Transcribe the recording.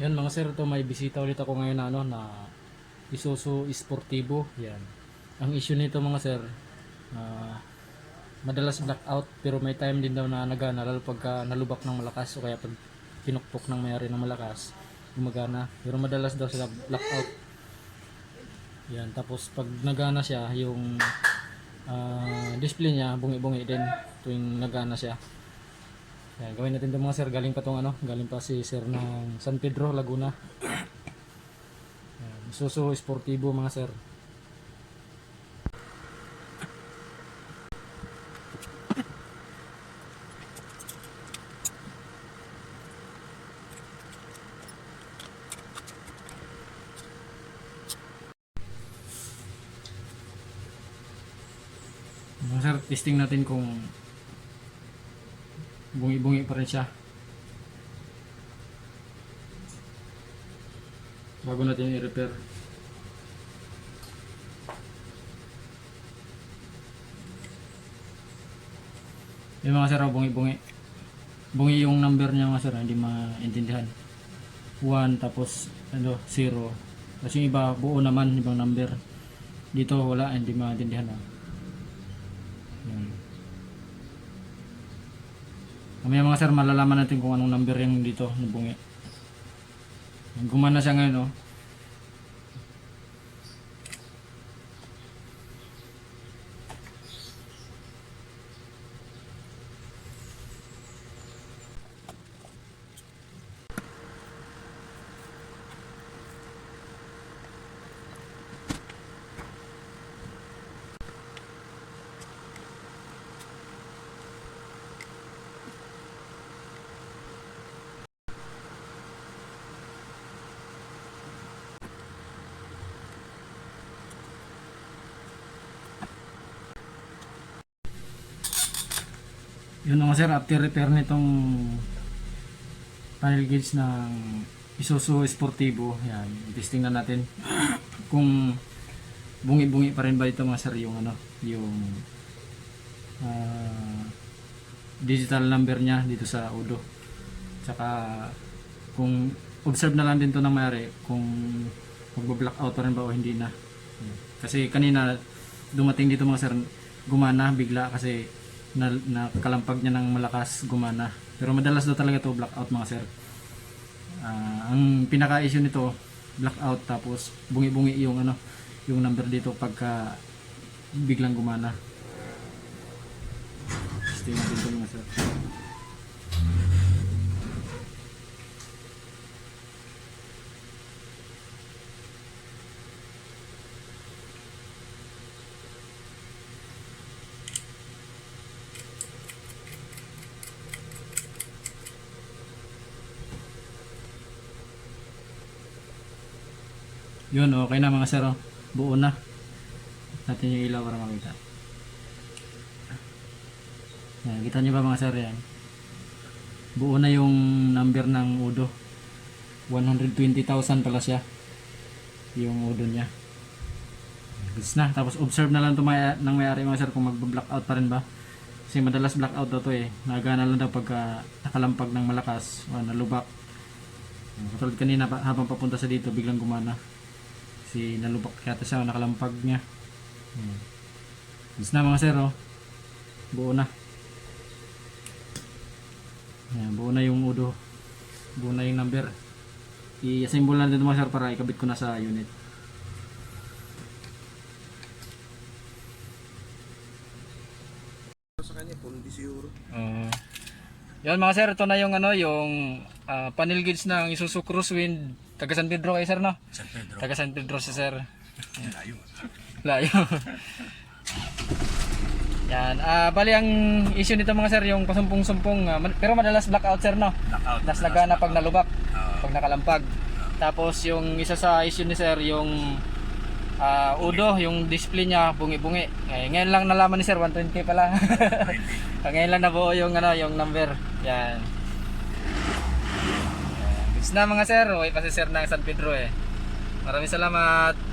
Yan mga sir, to may bisita ulit ako ngayon na Isuzu Sportivo. Yan. Ang issue nito mga sir, ah, madalas blackout pero may time din daw na nagana lalo pagka nalubak ng malakas o kaya pag pinukpok ng mayari ng malakas gumagana. Pero madalas daw sila blackout. Yan. Tapos pag nagana siya, yung display niya bungi-bungi din tuwing nagana siya. Yan, gawin natin ito mga sir. Galing pa galing pa si sir ng San Pedro, Laguna. Yan, Isuzu Sportivo mga sir. Mga sir, testing natin kung bungi-bungi pa rin siya bago natin i-repair. Yung mga sir, bungi-bungi. Bungi yung number niya mga sir, hindi maintindihan. 1 tapos 0. Kasi yung iba buo naman, ibang number. Dito wala, hindi maintindihan. Yan. Mamaya mga sir, malalaman natin kung anong number yung dito na bungi. Gumana siya ngayon, oh. Yun mga sir, after repair nitong panel gauge ng Isuzu Sportivo, yan, testing na natin kung bungi-bungi pa rin ba ito mga sir yung yung digital number niya dito sa udo. Tsaka kung observe na lang din to ng mayari kung magbo-blackout pa rin ba o hindi na. Kasi kanina dumating dito mga sir, gumana bigla kasi nakalampag niya ng malakas, gumana. Pero madalas daw talaga to blackout mga sir. Ang pinaka-issue nito, blackout tapos bungi-bungi yung yung number dito pagka biglang gumana. Testing natin ito mga sir. Yun, okay na mga sir, oh. Buo na. Natin yung ilaw para makita. Yan, kita nyo ba mga sir yan? Buo na yung number ng udo. 120,000 pala siya. Yung udo niya. Goods na. Tapos observe na lang ito ng may-ari mga sir kung magba-blackout pa rin ba. Kasi madalas blackout daw to eh. Nagana lang daw pagka nakalampag ng malakas o nalubak. Katulad kanina habang papunta sa dito biglang gumana. Kasi nalubak yata siya, nakalampag niya. Goods na mga sir, oh. Buo na. Yan, buo na yung udo. Buo na yung number. I-assemble na dito mga sir para ikabit ko na sa unit. Sa kanya, Pondisuro. Yan mga sir, ito na yung yung panel gauge ng Isuzu Crosswind taga San Pedro kayo sir, no? San Pedro. Taga San Pedro si sir. Layo. Layo. Yan. Bali ang issue nito mga sir, yung pasumpong-sumpong, pero madalas blackout sir, no? Blackout. Das nagana pag nalubak, pag nakalampag. Tapos yung isa sa issue ni sir, yung udo, yung display niya bungi-bungi. Ngayon lang nalaman ni sir, 120 pala. Ngayon lang nabuo yung yung number. Yan. Goods na mga sir, okay pa si sir ng San Pedro eh. Maraming salamat.